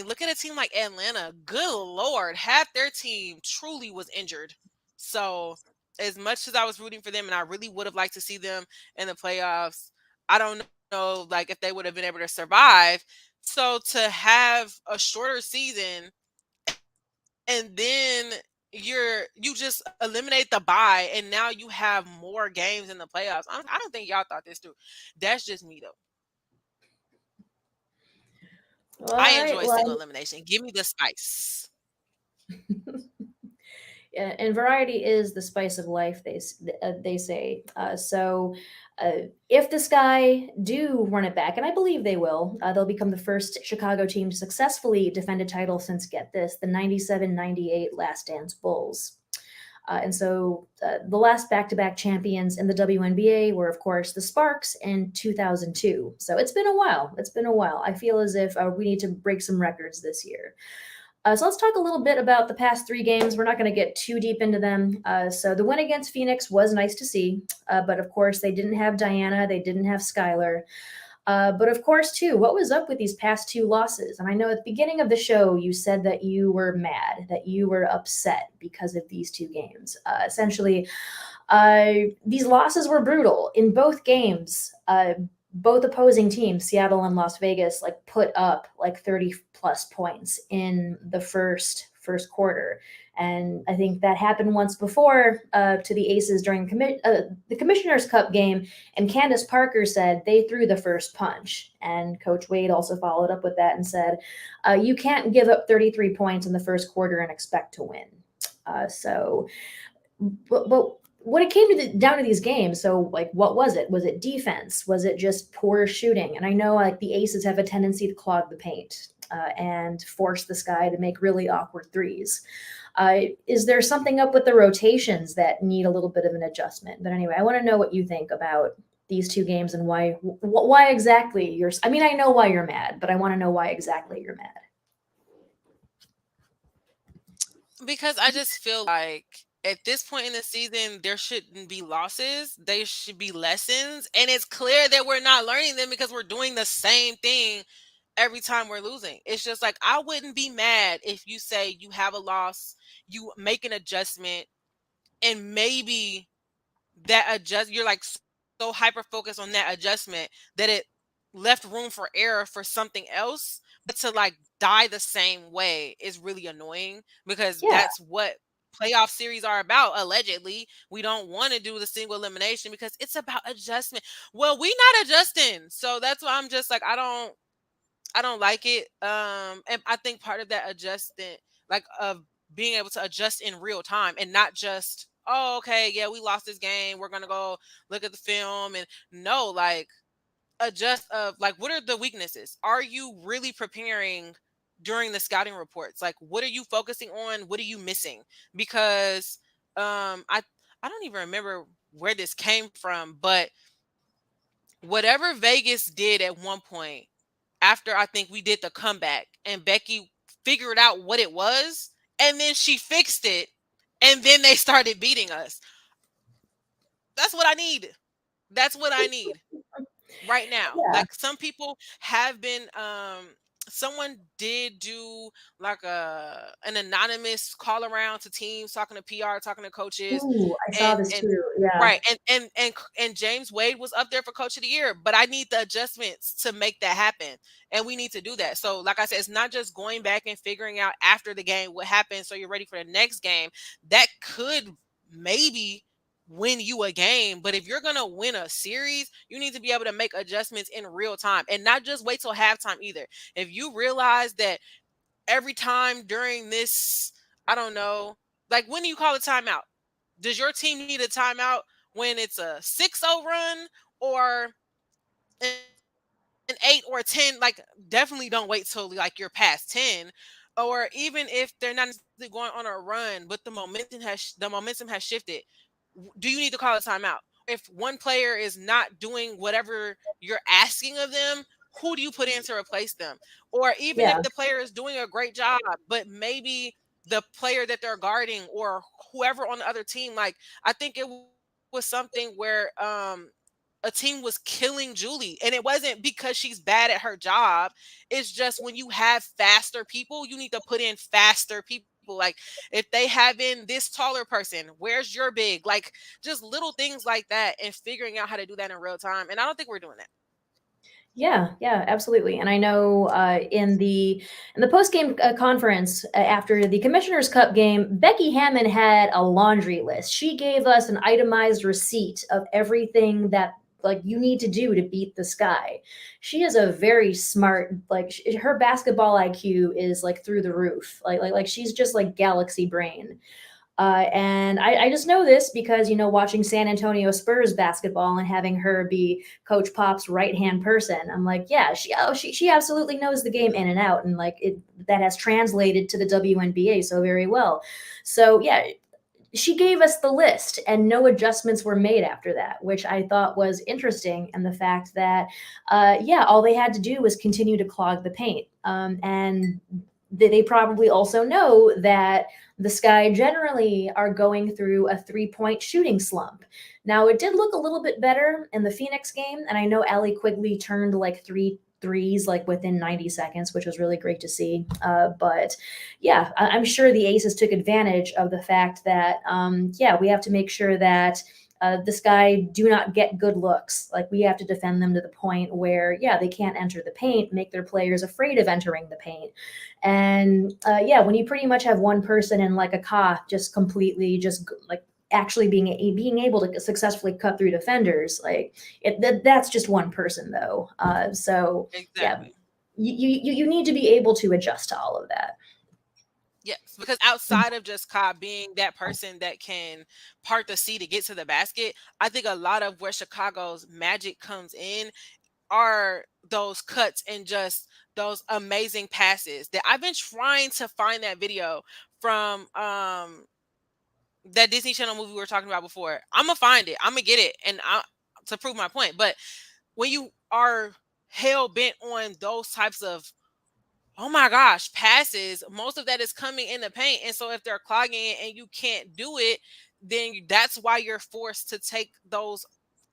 look at a team like Atlanta. Good Lord, half their team truly was injured. So as much as I was rooting for them, and I really would have liked to see them in the playoffs, I don't know, like, if they would have been able to survive. So to have a shorter season, and then you just eliminate the bye, and now you have more games in the playoffs. I don't think y'all thought this through. That's just me, though. I enjoy single elimination. Give me the spice. And variety is the spice of life, they say. So if the Sky do run it back, and I believe they will, they'll become the first Chicago team to successfully defend a title since, get this, the 97-98 Last Dance Bulls. And so the last back-to-back champions in the WNBA were, of course, the Sparks in 2002. So it's been a while. I feel as if we need to break some records this year. So let's talk a little bit about the past 3 games. We're not going to get too deep into them. So the win against Phoenix was nice to see. But, of course, they didn't have Diana. They didn't have Skylar. But, of course, too, what was up with these past 2 losses? And I know at the beginning of the show, you said that you were mad, that you were upset because of these 2 games. Essentially, these losses were brutal. In both games, both opposing teams, Seattle and Las Vegas, put up 30 plus points in the first quarter. And I think that happened once before to the Aces during the Commissioner's Cup game. And Candace Parker said they threw the first punch. And Coach Wade also followed up with that and said, you can't give up 33 points in the first quarter and expect to win. But when it came down to these games, so what was it? Was it defense? Was it just poor shooting? And I know the Aces have a tendency to clog the paint and force the Sky to make really awkward threes. Is there something up with the rotations that need a little bit of an adjustment? But anyway, I want to know what you think about these two games and why exactly you're. I mean, I know why you're mad, but I want to know why exactly you're mad. Because I just feel like at this point in the season, there shouldn't be losses. They should be lessons. And it's clear that we're not learning them because we're doing the same thing every time we're losing. It's just like, I wouldn't be mad if you say you have a loss, you make an adjustment, and maybe you're like so hyper focused on that adjustment that it left room for error for something else. But to like die the same way is really annoying because Yeah, that's what playoff series are about. Allegedly, we don't want to do the single elimination because it's about adjustment. Well, we not adjusting, so that's why I'm just like, I don't like it. And I think part of that adjustment, like of being able to adjust in real time and not just, oh, okay, yeah, we lost this game, we're gonna go look at the film. And no, like, adjust of like, what are the weaknesses? Are you really preparing during the scouting reports? Like, what are you focusing on? What are you missing? Because I don't even remember where this came from, but whatever Vegas did at one point after I think we did the comeback and Becky figured out what it was and then she fixed it and then they started beating us. That's what I need. That's what I need right now. yeah. Like, some people have been someone did do like an anonymous call around to teams, talking to PR, talking to coaches, Ooh, I saw and this too. Yeah, right, and James Wade was up there for coach of the year, but I need the adjustments to make that happen, and we need to do that. So like I said, it's not just going back and figuring out after the game what happened so you're ready for the next game. That could maybe win you a game, but if you're going to win a series, you need to be able to make adjustments in real time and not just wait till halftime either. If you realize that every time during this, I don't know, like, when do you call a timeout? Does your team need a timeout when it's a 6-0 run or an 8 or a 10? Like, definitely don't wait till like you're past 10. Or even if they're not necessarily going on a run, but the momentum has shifted, do you need to call a timeout? If one player is not doing whatever you're asking of them, who do you put in to replace them? Or even yeah, if the player is doing a great job, but maybe the player that they're guarding or whoever on the other team, like, I think it was something where a team was killing Julie, and it wasn't because she's bad at her job. It's just when you have faster people, you need to put in faster people. Like, if they have in this taller person, where's your big? Like, just little things like that, and figuring out how to do that in real time. And I don't think we're doing that. yeah, absolutely. And I know in the post game conference after the Commissioner's Cup game, Becky Hammond had a laundry list. She gave us an itemized receipt of everything that like you need to do to beat the Sky. She is a very smart, like her basketball IQ is like through the roof. Like she's just like galaxy brain. And I just know this because, watching San Antonio Spurs basketball and having her be Coach Pop's right hand person, I'm like, yeah, she absolutely knows the game in and out, and like that has translated to the WNBA so very well. So yeah, she gave us the list and no adjustments were made after that, which I thought was interesting. And the fact that, yeah, all they had to do was continue to clog the paint. And they probably also know that the Sky generally are going through a 3-point shooting slump. Now, it did look a little bit better in the Phoenix game. And I know Allie Quigley turned like 3 threes like within 90 seconds, which was really great to see. But yeah, I'm sure the Aces took advantage of the fact that, yeah, we have to make sure that the Sky do not get good looks. Like, we have to defend them to the point where, yeah, they can't enter the paint, make their players afraid of entering the paint. And yeah, when you pretty much have one person in like a Ka just completely just like actually being able to successfully cut through defenders, like that's just one person though. So yeah, Exactly. you need to be able to adjust to all of that. Yes, because outside of just Cobb being that person that can part the sea to get to the basket, I think a lot of where Chicago's magic comes in are those cuts and just those amazing passes that I've been trying to find that video from that Disney Channel movie we were talking about before. I'm gonna find it. I'm gonna get it, and to prove my point. But when you are hell bent on those types of, oh my gosh, passes, most of that is coming in the paint. And so if they're clogging it and you can't do it, then that's why you're forced to take those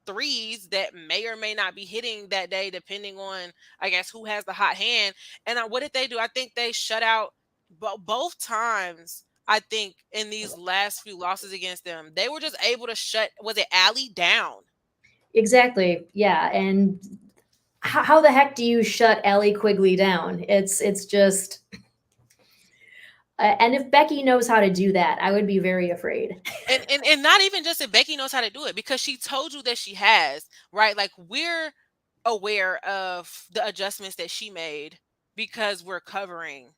threes that may or may not be hitting that day, depending on, I guess, who has the hot hand. And what did they do? I think they shut out both times. I think in these last few losses against them, they were just able to shut, was it Allie down? Exactly. Yeah. And how the heck do you shut Allie Quigley down? It's just, and if Becky knows how to do that, I would be very afraid. And not even just if Becky knows how to do it, because she told you that she has, right? Like, we're aware of the adjustments that she made because we're covering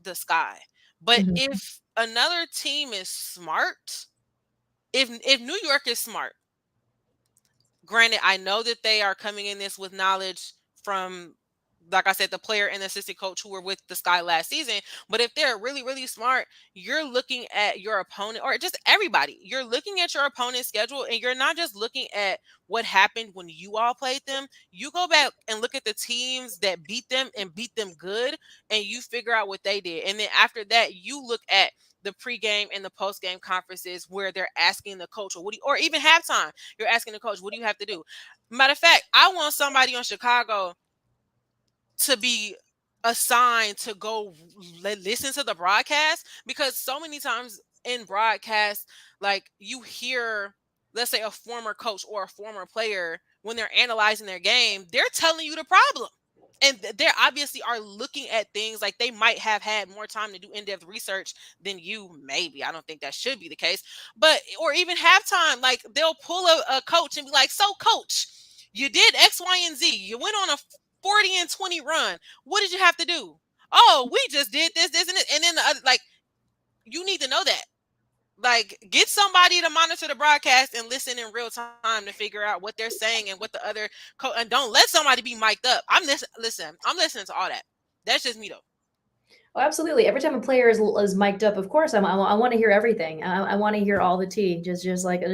the Sky. But Mhm. if another team is smart, if New York is smart, granted, I know that they are coming in this with knowledge from, like I said, the player and the assistant coach who were with the Sky last season. But if they're really, really smart, you're looking at your opponent, or just everybody. You're looking at your opponent's schedule, and you're not just looking at what happened when you all played them. You go back and look at the teams that beat them and beat them good, and you figure out what they did. And then after that, you look at the pregame and the postgame conferences where they're asking the coach, or even halftime, you're asking the coach, what do you have to do? Matter of fact, I want somebody on Chicago to be assigned to go listen to the broadcast, because so many times in broadcast, like, you hear, let's say, a former coach or a former player, when they're analyzing their game, they're telling you the problem. And they obviously are looking at things, like, they might have had more time to do in-depth research than you. Maybe, I don't think that should be the case, but, or even halftime, like, they'll pull a coach and be like, so coach, you did X, Y, and Z. You went on a 40-20 run. What did you have to do? Oh, we just did this, and this. And then the other, like, you need to know that. Like, get somebody to monitor the broadcast and listen in real time to figure out what they're saying and what the other and don't let somebody be mic'd up. I'm listening to all that. That's just me though. Oh, absolutely. Every time a player is mic'd up, of course, I want to hear everything. I want to hear all the tea, just like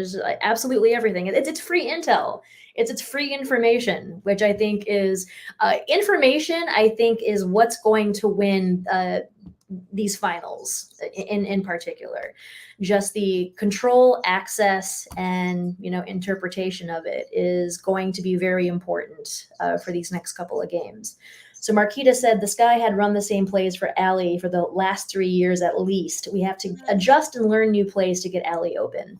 absolutely everything. It's free intel. It's free information, which I think is information. I think is what's going to win these finals in particular. Just the control, access, and interpretation of it is going to be very important for these next couple of games. So Marquita said the Sky had run the same plays for Allie for the last 3 years at least. We have to adjust and learn new plays to get Allie open.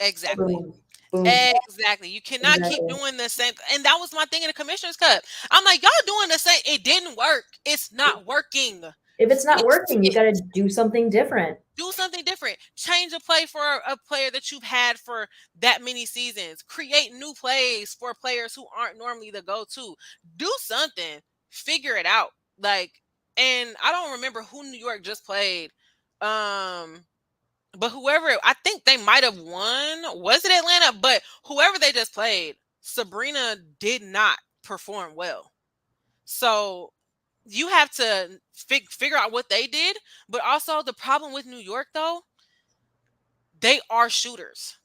Exactly. Boom. Boom. Exactly. You cannot keep doing the same. And that was my thing in the Commissioner's Cup. I'm like, y'all doing the same. It didn't work. It's not working. If it's not working, you got to do something different. Do something different. Change a play for a player that you've had for that many seasons. Create new plays for players who aren't normally the go-to. Do something. Figure it out. Like, and I don't remember who New York just played. But whoever, I think they might have won. Was it Atlanta? But whoever they just played, Sabrina did not perform well. So you have to figure out what they did. But also the problem with New York, though, they are shooters.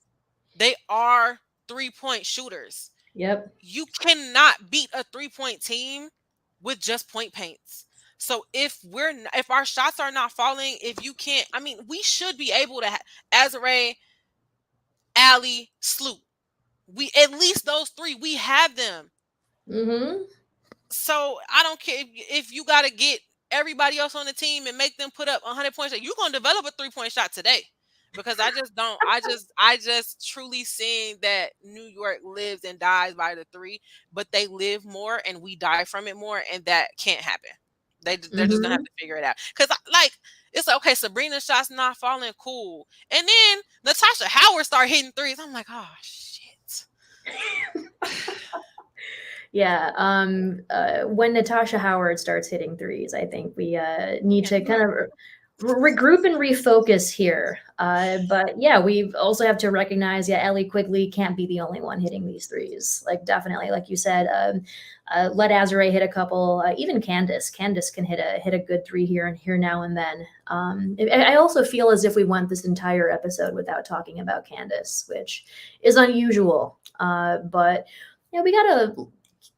They are 3-point shooters. Yep. You cannot beat a 3-point team with just point paints. So if our shots are not falling, if you can't, I mean, we should be able to Azurá, Allie, Sloop. We at least those three, we have them. Mm-hmm. So I don't care if you got to get everybody else on the team and make them put up 100 points. You're going to develop a 3-point shot today, because I just don't. I just truly seeing that New York lives and dies by the three, but they live more and we die from it more, and that can't happen. They're just gonna have to figure it out, because like it's like, okay, Sabrina's shot's not falling, cool, and then Natasha Howard start hitting threes. I'm like, oh shit. Yeah. When Natasha Howard starts hitting threes, I think we need to kind of regroup and refocus here. But yeah, we also have to recognize, Allie Quigley can't be the only one hitting these threes. Like, definitely, like you said, let Azurá hit a couple. Even Candace can hit a good three here now and then. I also feel as if we went this entire episode without talking about Candace, which is unusual. But we gotta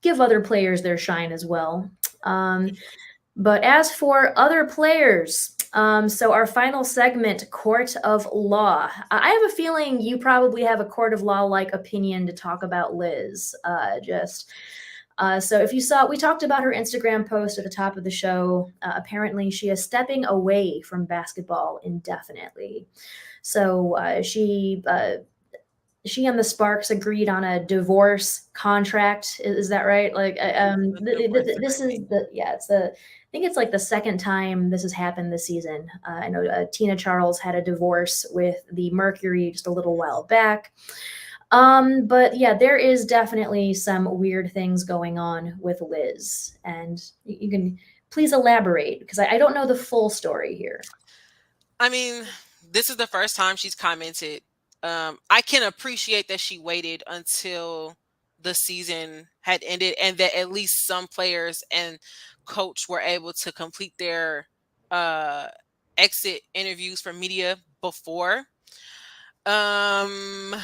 give other players their shine as well. But as for other players, so our final segment, Court of Law. I have a feeling you probably have a Court of Law-like opinion to talk about, Liz. So if you saw, we talked about her Instagram post at the top of the show. Apparently, she is stepping away from basketball indefinitely. So she and the Sparks agreed on a divorce contract. Is that right? Like, this is I think it's like the second time this has happened this season. I know Tina Charles had a divorce with the Mercury just a little while back. But yeah, there is definitely some weird things going on with Liz, and you can please elaborate because I don't know the full story here. I mean, this is the first time she's commented. I can appreciate that she waited until the season had ended and that at least some players and coach were able to complete their exit interviews for media before. I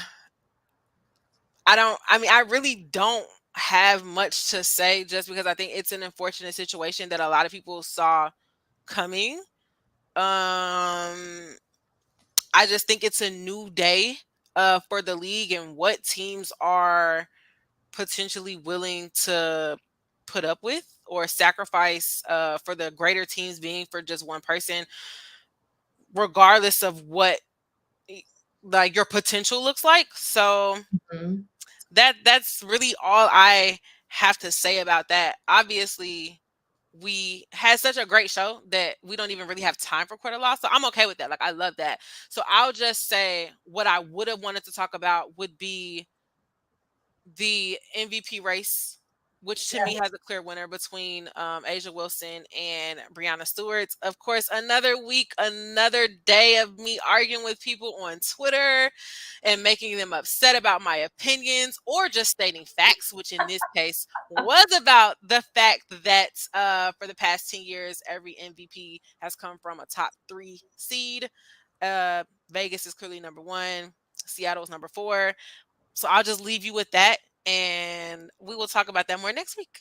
really don't have much to say just because I think it's an unfortunate situation that a lot of people saw coming. I just think it's a new day for the league and what teams are potentially willing to put up with or sacrifice for the greater teams being for just one person, regardless of what like your potential looks like. So that's really all I have to say about that. Obviously, we had such a great show that we don't even really have time for Court of Law. So I'm okay with that. Like, I love that. So I'll just say what I would have wanted to talk about would be the MVP race, which to me has a clear winner between Asia Wilson and Breanna Stewart. Of course, another week, another day of me arguing with people on Twitter and making them upset about my opinions or just stating facts, which in this case was about the fact that for the past 10 years, every MVP has come from a top 3 seed. Vegas is clearly number 1. Seattle is number 4. So I'll just leave you with that, and we will talk about that more next week.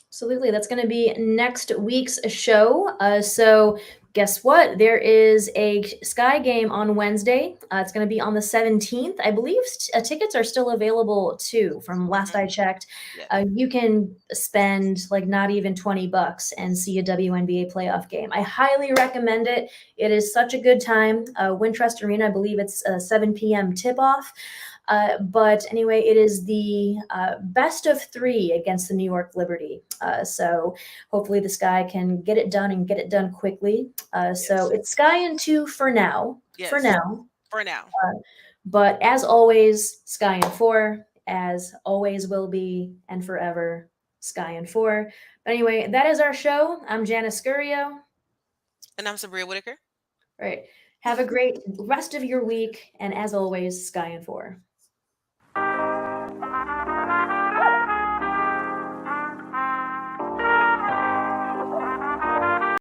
Absolutely. That's going to be next week's show. So guess what? There is a Sky game on Wednesday. It's going to be on the 17th. I believe tickets are still available too, from last I checked. You can spend like not even $20 and see a WNBA playoff game. I highly recommend it. It is such a good time. Wintrust Arena, I believe it's 7 p.m. tip-off. But anyway, it is the best of 3 against the New York Liberty. So hopefully the Sky can get it done and get it done quickly. So it's Sky in 2 for now. For now. But as always, Sky in 4, as always will be, and forever, Sky in 4. But anyway, that is our show. I'm Janice Subria. And I'm Subria Whitaker. All right. Have a great rest of your week. And as always, Sky in 4.